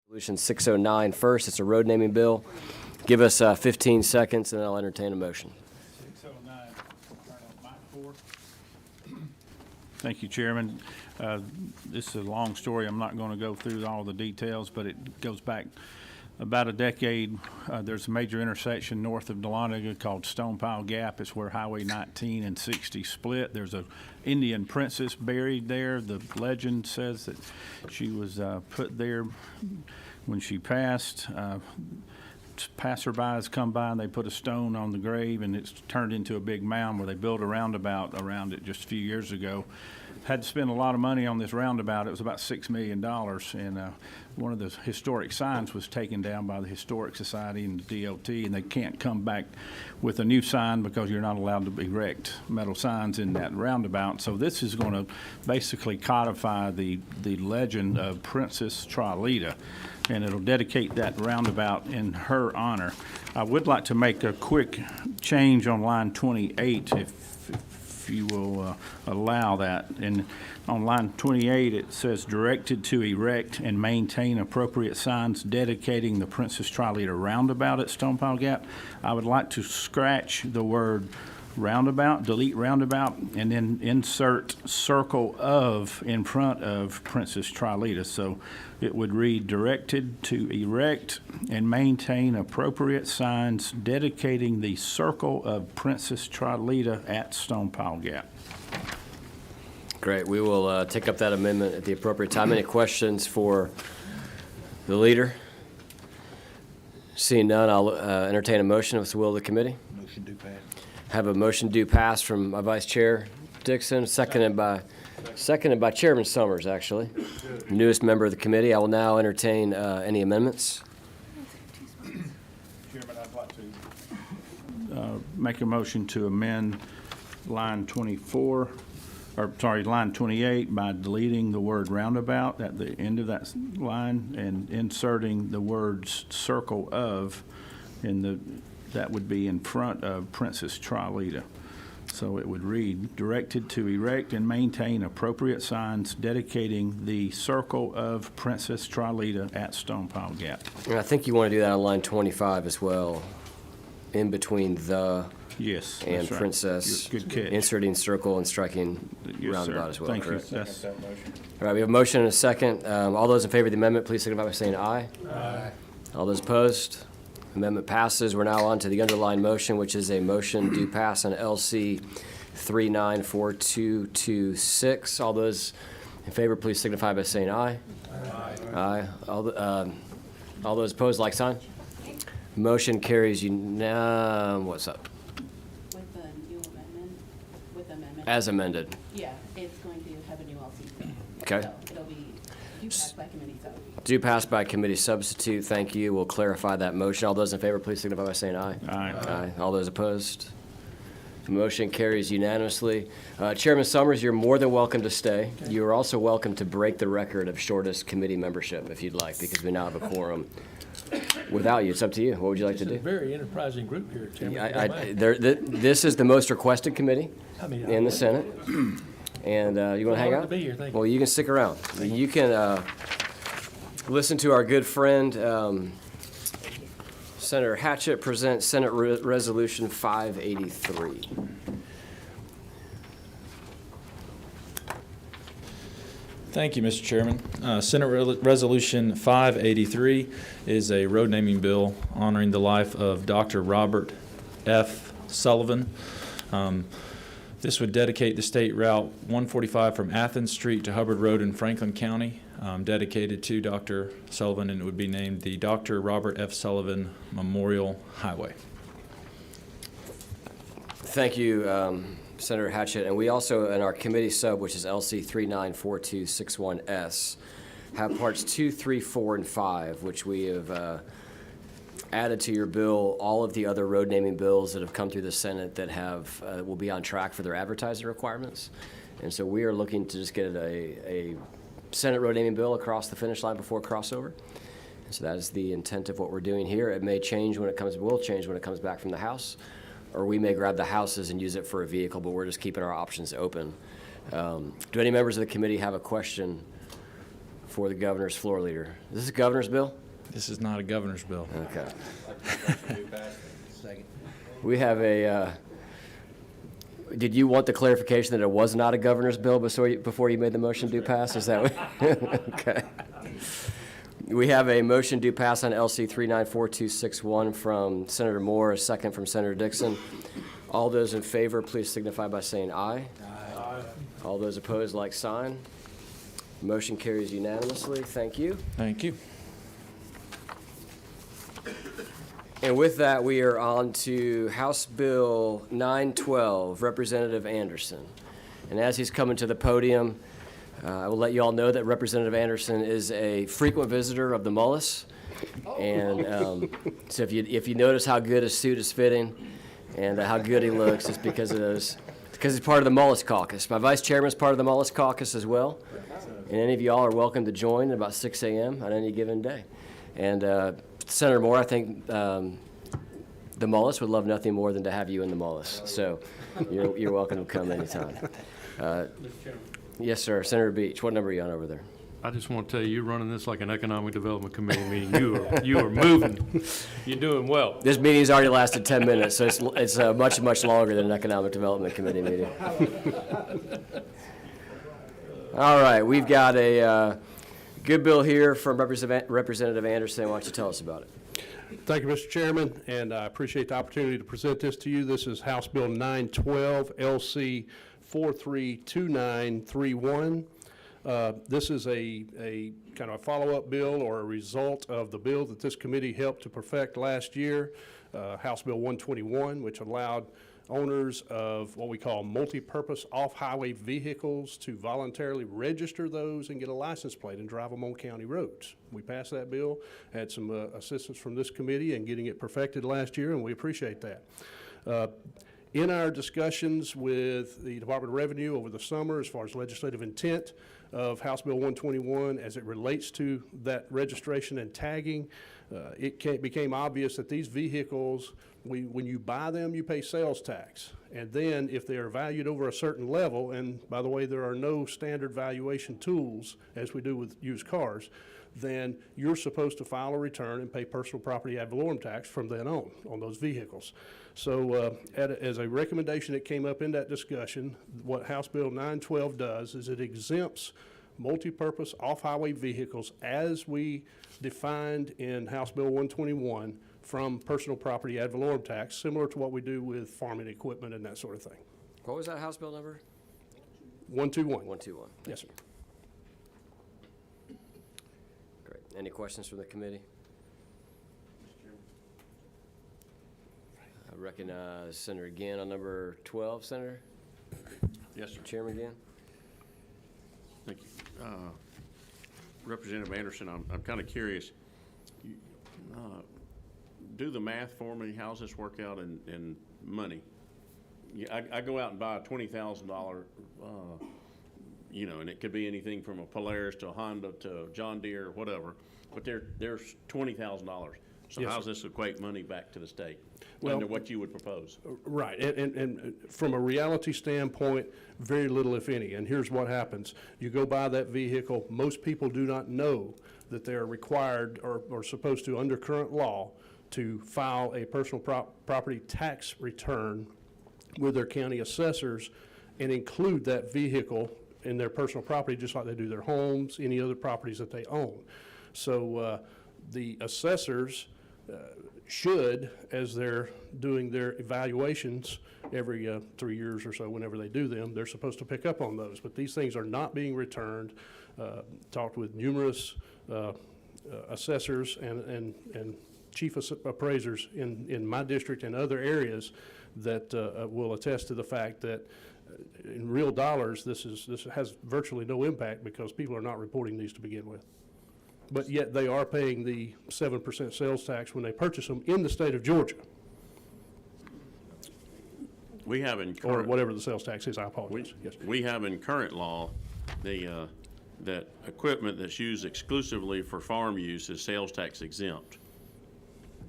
Resolution 609 first. It's a road naming bill. Give us 15 seconds and I'll entertain a motion. 609, turn on mic 4. Thank you, Chairman. This is a long story. I'm not going to go through all the details, but it goes back about a decade. There's a major intersection north of Dahlonega called Stonepile Gap. It's where Highway 19 and 60 split. There's a Indian princess buried there. The legend says that she was put there when she passed. Passerbys come by and they put a stone on the grave, and it's turned into a big mound where they built a roundabout around it just a few years ago. Had to spend a lot of money on this roundabout. It was about $6 million, and one of the historic signs was taken down by the Historic Society and the DOT, and they can't come back with a new sign because you're not allowed to erect metal signs in that roundabout. So this is going to basically codify the legend of Princess Tralita, and it'll dedicate that roundabout in her honor. I would like to make a quick change on line 28 if you will allow that. And on line 28, it says directed to erect and maintain appropriate signs dedicating the Princess Tralita roundabout at Stonepile Gap. I would like to scratch the word roundabout, delete roundabout, and then insert circle of in front of Princess Tralita. So it would read directed to erect and maintain appropriate signs dedicating the circle of Princess Tralita at Stonepile Gap. Great. We will take up that amendment at the appropriate time. Any questions for the leader? Seeing none, I'll entertain a motion if it's the will of the committee. Motion do pass. Have a motion do pass from my Vice Chair Dixon, seconded by Chairman Summers, actually, newest member of the committee. I will now entertain any amendments. Chairman, I'd like to make a motion to amend line 24, or sorry, line 28 by deleting the word roundabout at the end of that line and inserting the words circle of that would be in front of Princess Tralita. So it would read, directed to erect and maintain appropriate signs dedicating the circle of Princess Tralita at Stonepile Gap. And I think you want to do that on line 25 as well, in between the Yes, and that's right. Princess, Good catch. inserting circle and striking Yes, roundabout sir. as well. Thank you. Correct? That's- All right, we have a motion and a second. All those in favor of the amendment, please signify by saying aye. Aye. All those opposed? Amendment passes. We're now on to the underlying motion, which is a motion do pass on LC 394226. All those in favor, please signify by saying aye. Aye. All those opposed, like sign. Motion carries what's up? With the new amendment, As amended. Yeah, it's going to have a new LCC. Okay. So it'll be due passed by committee, so. Do pass by committee substitute. Thank you. We'll clarify that motion. All those in favor, please signify by saying aye. Aye. Aye. All those opposed? The motion carries unanimously. Chairman Summers, you're more than welcome to stay. You are also welcome to break the record of shortest committee membership if you'd like, because we now have a quorum. Without you, it's up to you. What would you like to It's a do? very enterprising group here, Chairman. This is the most requested committee in the Senate. And you want to hang Honored out? to be here, thank you. Well, you can stick around. You can listen to our good friend, Senator Hatchett present Senate Resolution 583. Thank you, Mr. Chairman. Senate Resolution 583 is a road naming bill honoring the life of Dr. Robert F. Sullivan. This would dedicate the State Route 145 from Athens Street to Hubbard Road in Franklin County, dedicated to Dr. Sullivan, and it would be named the Dr. Robert F. Sullivan Memorial Highway. Thank you, Senator Hatchett. And we also, in our committee sub, which is LC 394261S, have parts 2, 3, 4, and 5, which we have added to your bill all of the other road naming bills that have come through the Senate that have will be on track for their advertising requirements. And so we are looking to just get a Senate road naming bill across the finish line before crossover. And so that is the intent of what we're doing here. It may change when it comes, will change when it comes back from the House, or we may grab the houses and use it for a vehicle, but we're just keeping our options open. Do any members of the committee have a question for the governor's floor leader? Is this a governor's bill? This is not a governor's bill. Okay. Second. We have a, did you want the clarification that it was not a governor's bill before you made the motion do pass? Is that what? Okay. We have a motion do pass on LC 394261 from Senator Moore, a second from Senator Dixon. All those in favor, please signify by saying aye. Aye. All those opposed, like sign. Motion carries unanimously. Thank you. Thank you. And with that, we are on to House Bill 912, Representative Anderson. And as he's coming to the podium, I will let you all know that Representative Anderson is a frequent visitor of the Mullis. And so if you notice how good his suit is fitting and how good he looks, it's because of those. Because he's part of the Mullis Caucus. My vice chairman is part of the Mullis Caucus as well. And any of y'all are welcome to join at about 6 a.m. on any given day. And Senator Moore, I think the Mullis would love nothing more than to have you in the Mullis. So you're welcome to come anytime. Mr. Chairman. Yes, sir. Senator Beach, what number are you on over there? I just want to tell you, you're running this like an economic development committee meeting. You are moving. You're doing well. This meeting's already lasted 10 minutes, so it's much, much longer than an Economic Development Committee meeting. All right, we've got a good bill here from Representative Anderson. Why don't you tell us about it? Thank you, Mr. Chairman, and I appreciate the opportunity to present this to you. This is House Bill 912, LC 432931. This is a kind of a follow-up bill or a result of the bill that this committee helped to perfect last year, House Bill 121, which allowed owners of what we call multi-purpose off-highway vehicles to voluntarily register those and get a license plate and drive them on county roads. We passed that bill, had some assistance from this committee in getting it perfected last year, and we appreciate that. In our discussions with the Department of Revenue over the summer as far as legislative intent of House Bill 121 as it relates to that registration and tagging, it became obvious that these vehicles, when you buy them, you pay sales tax. And then if they are valued over a certain level, and by the way, there are no standard valuation tools as we do with used cars, then you're supposed to file a return and pay personal property ad valorem tax from then on those vehicles. So as a recommendation that came up in that discussion, what House Bill 912 does is it exempts multi-purpose off-highway vehicles as we defined in House Bill 121 from personal property ad valorem tax, similar to what we do with farming equipment and that sort of thing. What was that House Bill number? 121. 121. Yes, sir. Great. Any questions from the committee? I recognize Senator Gann on number 12, Senator. Yes, sir. Chairman Gann. Thank you. Representative Anderson, I'm kind of curious. Do the math for me. How's this work out in money? Yeah, I go out and buy a $20,000, and it could be anything from a Polaris to a Honda to John Deere, whatever. But there's $20,000. So Yes, how's sir. this equate money back to the state Well, under what you would propose? Right, and from a reality standpoint, very little, if any. And here's what happens. You go buy that vehicle, most people do not know that they're required or supposed to, under current law, to file a personal property tax return with their county assessors and include that vehicle in their personal property, just like they do their homes, any other properties that they own. So the assessors should, as they're doing their evaluations every 3 years or so, whenever they do them, they're supposed to pick up on those. But these things are not being returned. Talked with numerous assessors and chief appraisers in my district and other areas that will attest to the fact that in real dollars, this has virtually no impact because people are not reporting these to begin with. But yet they are paying the 7% sales tax when they purchase them in the state of Georgia, We have in or current, whatever the sales tax is. I apologize. Yes. we have in current law that equipment that's used exclusively for farm use is sales tax exempt.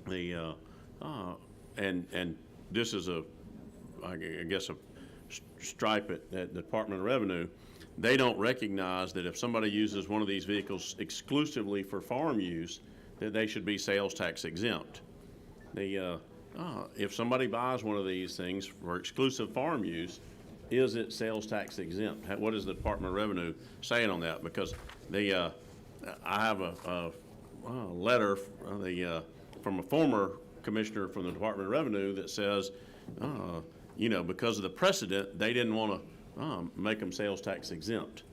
And this is I guess a stripe at the Department of Revenue. They don't recognize that if somebody uses one of these vehicles exclusively for farm use, that they should be sales tax exempt. If somebody buys one of these things for exclusive farm use, is it sales tax exempt? What is the Department of Revenue saying on that? Because I have a letter from a former commissioner from the Department of Revenue that says, because of the precedent, they didn't want to make them sales tax exempt.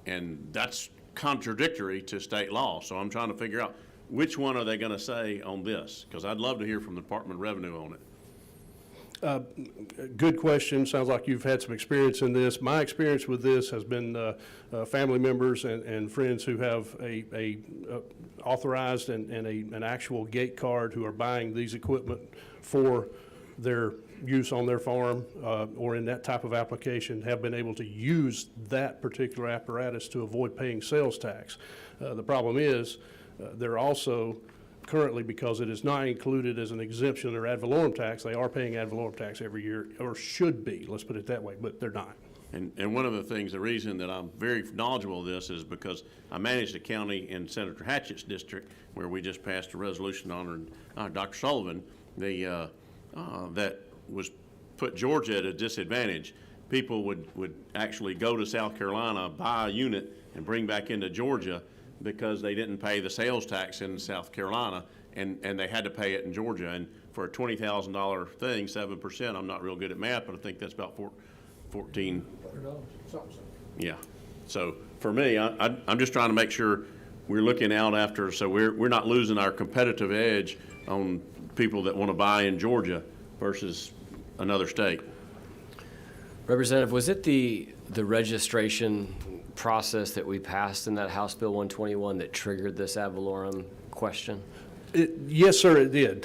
And that's contradictory to state law. So I'm trying to figure out which one are they going to say on this? Because I'd love to hear from the Department of Revenue on it. Good question. Sounds like you've had some experience in this. My experience with this has been family members and friends who have a authorized and an actual gate card who are buying these equipment for their use on their farm or in that type of application have been able to use that particular apparatus to avoid paying sales tax. The problem is they're also currently, because it is not included as an exemption or ad valorem tax, they are paying ad valorem tax every year, or should be, let's put it that way, but they're not. And one of the things, the reason that I'm very knowledgeable of this is because I managed a county in Senator Hatchett's district where we just passed a resolution honoring Dr. Sullivan, that was put Georgia at a disadvantage. People would actually go to South Carolina, buy a unit, and bring back into Georgia because they didn't pay the sales tax in South Carolina, and they had to pay it in Georgia. And for a $20,000 thing, 7%, I'm not real good at math, but I think that's about $14. Yeah. So for me, I'm just trying to make sure we're looking out after, so we're not losing our competitive edge on people that want to buy in Georgia versus another state. Representative, was it the registration process that we passed in that House Bill 121 that triggered this ad valorem question? Yes, sir, it did.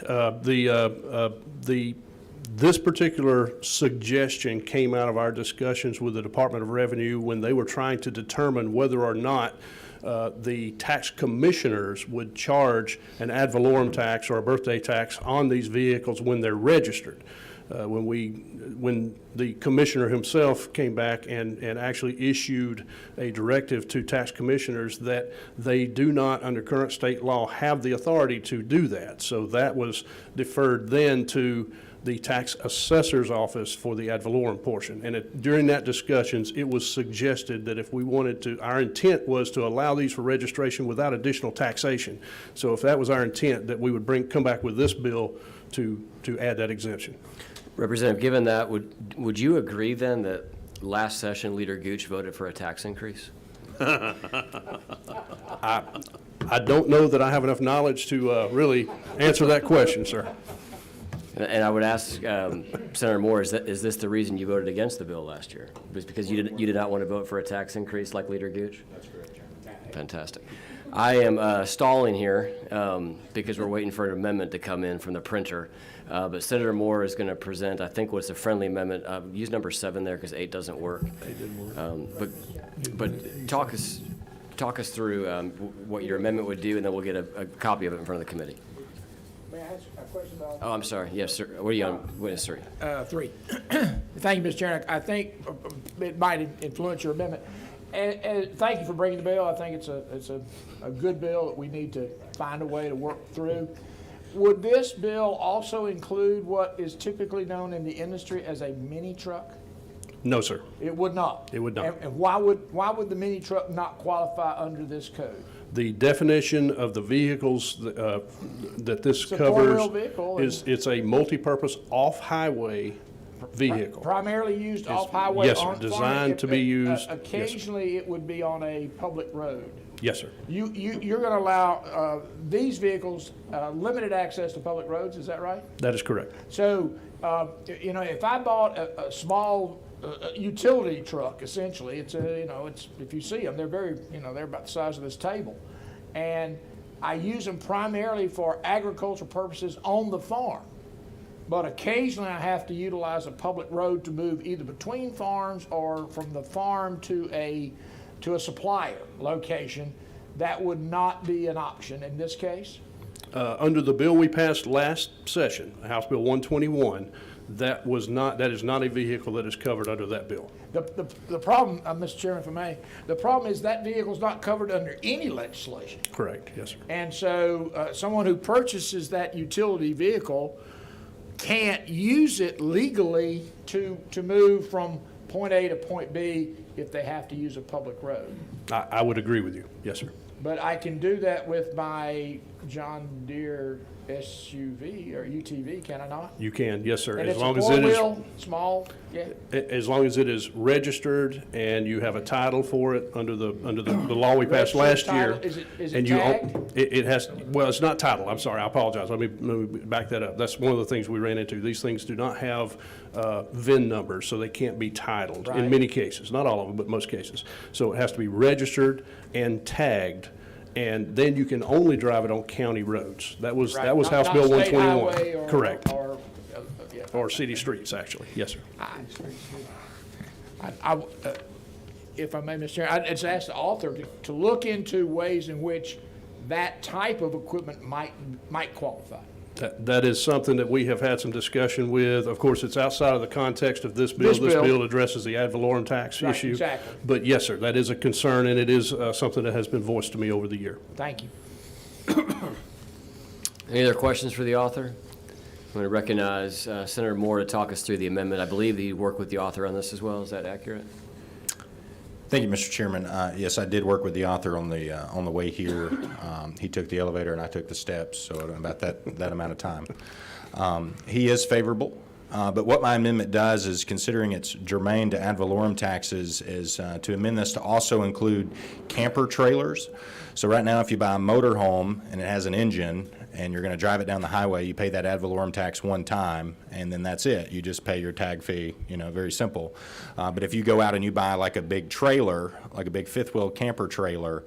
This particular suggestion came out of our discussions with the Department of Revenue when they were trying to determine whether or not the tax commissioners would charge an ad valorem tax or a birthday tax on these vehicles when they're registered. When the commissioner himself came back and actually issued a directive to tax commissioners that they do not, under current state law, have the authority to do that. So that was deferred then to the tax assessor's office for the ad valorem portion. And during that discussions, it was suggested that if we wanted to, our intent was to allow these for registration without additional taxation. So if that was our intent, that we would come back with this bill to add that exemption. Representative, given that, would you agree then that last session Leader Gooch voted for a tax increase? I don't know that I have enough knowledge to really answer that question, sir. And I would ask Senator Moore, is this the reason you voted against the bill last year? Was because you did not want to vote for a tax increase like Leader Gooch? That's correct, Chairman. Fantastic. I am stalling here because we're waiting for an amendment to come in from the printer. But Senator Moore is going to present, I think, what's a friendly amendment. Use number 7 there because 8 doesn't work. 8 didn't work. But talk us through what your amendment would do, and then we'll get a copy of it in front of the committee. May I ask a question about? Oh, I'm sorry. Yes, sir. What are you on? Witness 3. 3. Thank you, Mr. Chairman. I think it might influence your amendment. And thank you for bringing the bill. I think it's a good bill that we need to find a way to work through. Would this bill also include what is typically known in the industry as a mini truck? No, sir. It would not. It would not. And why would the mini truck not qualify under this code? The definition of the vehicles that this It's a covers four-wheel vehicle is it's a multi-purpose off-highway vehicle. Primarily used off-highway. Yes, sir. on farm. Designed to be used. Yes, sir. Occasionally, it would be on a public road. Yes, sir. You're going to allow these vehicles limited access to public roads, is that right? That is correct. So, if I bought a small utility truck, essentially, it's if you see them, they're they're about the size of this table, and I use them primarily for agricultural purposes on the farm. But occasionally I have to utilize a public road to move either between farms or from the farm to a supplier location. That would not be an option in this case? Under the bill we passed last session, House Bill 121, That is not a vehicle that is covered under that bill. The problem, Mr. Chairman, if I may, the problem is that vehicle's not covered under any legislation. Correct, yes, sir. And so someone who purchases that utility vehicle can't use it legally to move from point A to point B if they have to use a public road. I would agree with you, yes, sir. But I can do that with my John Deere SUV or UTV, can I not? You can, yes, sir. And As it's a long as it is, four-wheel, small, yeah. as long as it is registered and you have a title for it under the law we passed last Registered year. title, is it and you tagged? It has, well, it's not titled, I'm sorry, I apologize. Let me back that up. That's one of the things we ran into. These things do not have VIN numbers, so they can't be titled in Right. many cases, not all of them, but most cases. So it has to be registered and tagged, and then you can only drive it on county roads. That was Right, House not Bill state 121. highway or- Correct. yeah. Or city streets, actually. Yes, sir. If I may, Mr. Chair, I'd just ask the author to look into ways in which that type of equipment might qualify. That is something that we have had some discussion with. Of course, it's outside of the context of this bill. This This bill. bill addresses the ad valorem tax Right, issue. exactly. But yes, sir, that is a concern, and it is something that has been voiced to me over the year. Thank you. Any other questions for the author? I'm going to recognize Senator Moore to talk us through the amendment. I believe he worked with the author on this as well. Is that accurate? Thank you, Mr. Chairman. Yes, I did work with the author on the way here. He took the elevator and I took the steps, so about that amount of time. He is favorable, but what my amendment does is, considering it's germane to ad valorem taxes, is to amend this to also include camper trailers. So right now, if you buy a motor home and it has an engine and you're going to drive it down the highway, you pay that ad valorem tax one time, and then that's it. You just pay your tag fee, very simple. But if you go out and you buy like a big trailer, like a big fifth wheel camper trailer,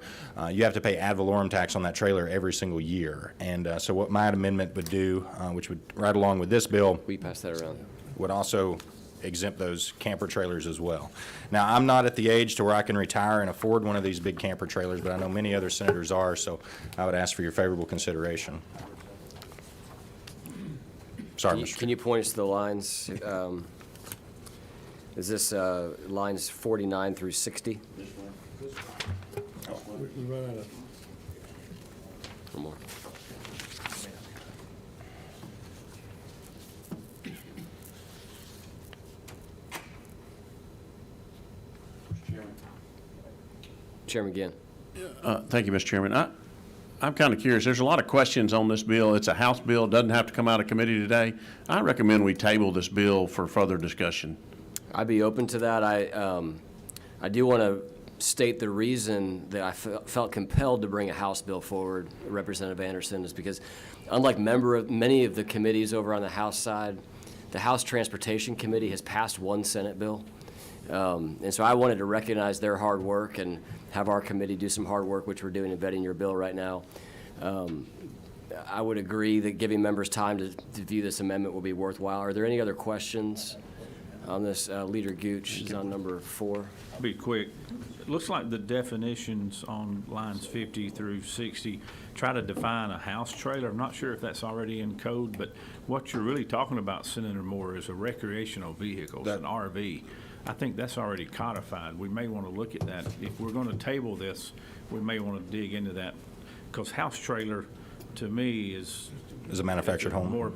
you have to pay ad valorem tax on that trailer every single year. And so what my amendment would do, which would right along with this bill, We pass that around. would also exempt those camper trailers as well. Now, I'm not at the age to where I can retire and afford one of these big camper trailers, but I know many other senators are, so I would ask for your favorable consideration. Sorry, Mr. Can you point us to the lines? Is this lines 49 through 60? Or more? Chairman Ginn. Thank you, Mr. Chairman. I'm kind of curious. There's a lot of questions on this bill. It's a House bill. It doesn't have to come out of committee today. I recommend we table this bill for further discussion. I'd be open to that. I do want to state the reason that I felt compelled to bring a House bill forward, Representative Anderson, is because unlike many of the committees over on the House side, the House Transportation Committee has passed one Senate bill. And so I wanted to recognize their hard work and have our committee do some hard work, which we're doing in vetting your bill right now. I would agree that giving members time to view this amendment will be worthwhile. Are there any other questions on this? Leader Gooch is on number 4. Be quick. It looks like the definitions on lines 50 through 60 try to define a house trailer. I'm not sure if that's already in code, but what you're really talking about, Senator Moore, is a recreational vehicle, an RV. I think that's already codified. We may want to look at that. If we're going to table this, we may want to dig into that, because house trailer, to me, is Is a manufactured home. more of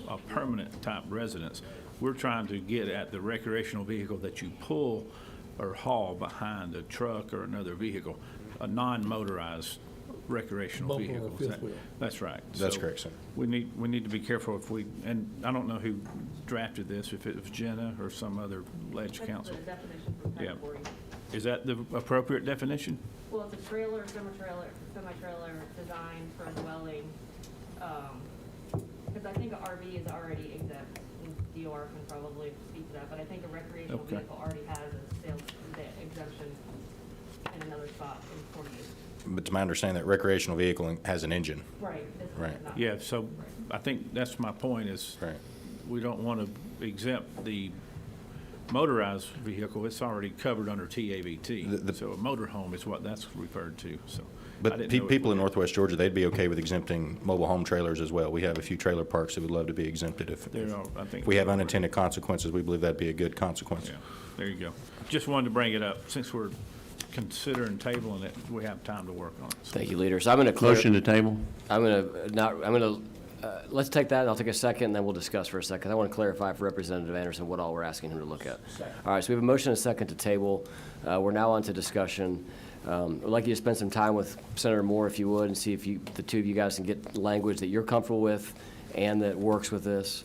a permanent type residence. We're trying to get at the recreational vehicle that you pull or haul behind a truck or another vehicle, a non-motorized recreational vehicle. That's right. That's So correct, sir. We need to be careful and I don't know who drafted this, if it was Jenna or some other ledge council. The definition from Yeah. 1040. Is that the appropriate definition? Well, it's a trailer, semi-trailer designed for a dwelling, because I think an RV is already exempt. And DOR can probably speak to that, but I think a recreational Okay. vehicle already has a sales exemption in another spot in 48. But to my understanding, that recreational vehicle has an engine. Right. This one Right. is not. Yeah, so I think that's my point is Right. we don't want to exempt the motorized vehicle, it's already covered under TAVT. The- So a motorhome is what that's referred to, so. I But didn't know it people in was- Northwest Georgia, they'd be okay with exempting mobile home trailers as well. We have a few trailer parks that would love to be exempted if They're all- I think if we have they're- unintended consequences, we believe that'd be a good consequence. Yeah, there you go. Just wanted to bring it up. Since we're considering tabling it, we have time to work on it. So- Thank you, leader. So I'm going to Motion to table? let's take that, and I'll take a second, and then we'll discuss for a second. I want to clarify for Representative Anderson what all we're asking him to look at. All right, so we have a motion and a second to table. We're now on to discussion. I'd like you to spend some time with Senator Moore, if you would, and see if the two of you guys can get language that you're comfortable with and that works with this.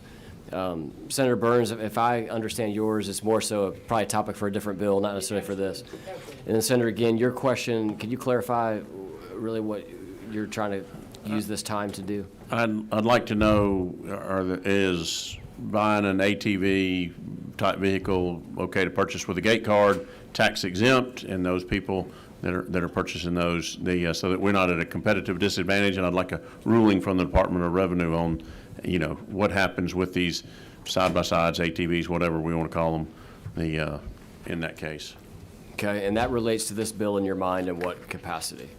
Senator Burns, if I understand yours, it's more so probably a topic for a different bill, not necessarily for this. And then Senator, again, your question, could you clarify really what you're trying to use this time to do? I'd like to know, is buying an ATV type vehicle okay to purchase with a gate card, tax exempt, and those people that are purchasing those, so that we're not at a competitive disadvantage? And I'd like a ruling from the Department of Revenue on, what happens with these side-by-sides, ATVs, whatever we want to call them, in that case. Okay, and that relates to this bill in your mind in what capacity?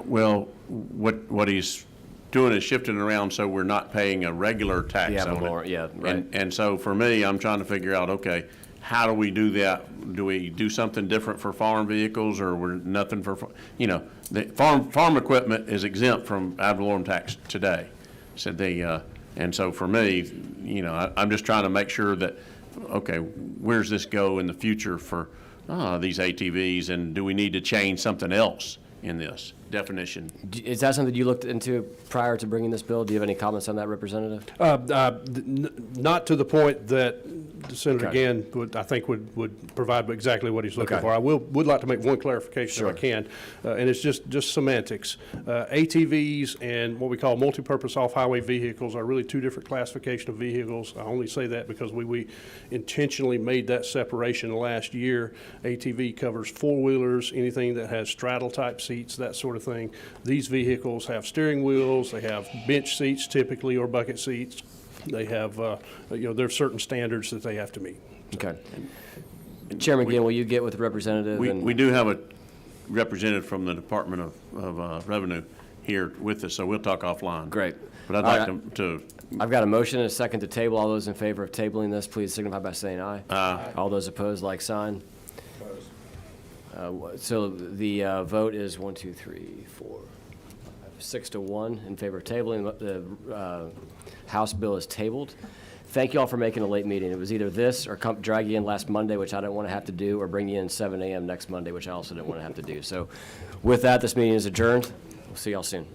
Well, what he's doing is shifting around so we're not paying a regular tax Yeah, on more, it. yeah, right. And so for me, I'm trying to figure out, okay, how do we do that? Do we do something different for farm vehicles, or we're nothing for, the farm equipment is exempt from ad valorem tax today. So and so for me, I'm just trying to make sure that, okay, where's this go in the future for these ATVs, and do we need to change something else in this definition? Is that something you looked into prior to bringing this bill? Do you have any comments on that, Representative? Not to the point that the Senator Okay. Gann would provide exactly what he's looking Okay. for. I would like to make one clarification if I can, and it's just semantics. ATVs and what we call multipurpose off-highway vehicles are really two different classification of vehicles. I only say that because we intentionally made that separation last year. ATV covers four-wheelers, anything that has straddle-type seats, that sort of thing. These vehicles have steering wheels, they have bench seats typically, or bucket seats. They have, there are certain standards that they have to meet. Okay. Chairman Gann, will you get with the representative? We do have a representative from the Department of Revenue here with us, so we'll talk offline. Great. But I'd All like right. to, I've got a motion and a second to table. All those in favor of tabling this, please signify by saying aye. Aye. All those opposed, like sign. So the vote is 1, 2, 3, 4, 6 to 1 in favor of tabling. The House bill is tabled. Thank you all for making a late meeting. It was either this or drag you in last Monday, which I didn't want to have to do, or bring you in 7 a.m. next Monday, which I also didn't want to have to do. So with that, this meeting is adjourned. We'll see y'all soon.